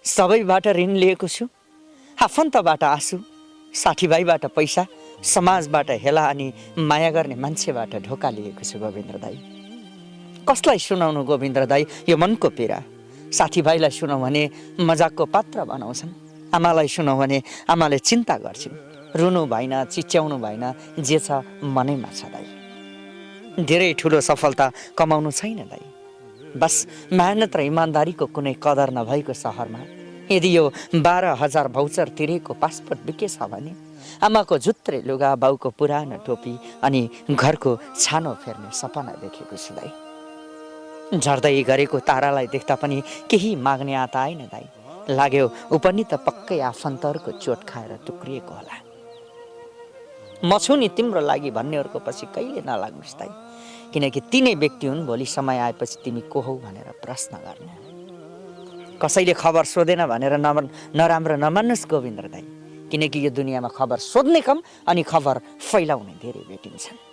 सबैबाट ऋण लिएको छु, आफन्तबाट आँसु, साथीभाइबाट पैसा, समाजबाट हेला अनि माया गर्ने मान्छेबाट ढोका लिएको छु गोविन्द दाई। कसलाई सुनाउनु गोविन्द दाई यो मनको पीडा? साथीभाइलाई सुनाउ भने मजाकको पात्र बनाउँछन्, आमालाई सुनाउ भने आमाले चिन्ता गर्छिन्। रुनु भएन, चिच्याउनु भएन, जे छ मनैमा छ दाई। धेरै ठुलो सफलता कमाउनु छैन दाई, बस मेहनत र इमान्दारीको कुनै कदर नभएको सहरमा यदि यो 12,000 भाउचर तिरेको पासपोर्ट बिकेछ भने आमाको जुत्रे लुगा, बाउको पुरानो टोपी अनि घरको छानो फेर्ने सपना देखेको छु दाई। झर्दै गरेको तारालाई देख्दा पनि केही माग्ने आता आएन दाई। लाग्यो ऊ पनि त पक्कै आफन्तहरूको चोट खाएर टुक्रिएको होला। म छु नि तिम्रो लागि भन्नेहरूको पछि कहिले नलाग्नुस् दाई, किनकि तिनै व्यक्ति हुन् भोलि समय आएपछि तिमी को हौ भनेर प्रश्न गर्ने। कसैले खबर सोधेन भनेर नराम्रो नमान्नुहोस् गोविन्द दाई, किनकि यो दुनियाँमा खबर सोध्ने कम अनि खबर फैलाउने धेरै भेटिन्छन्।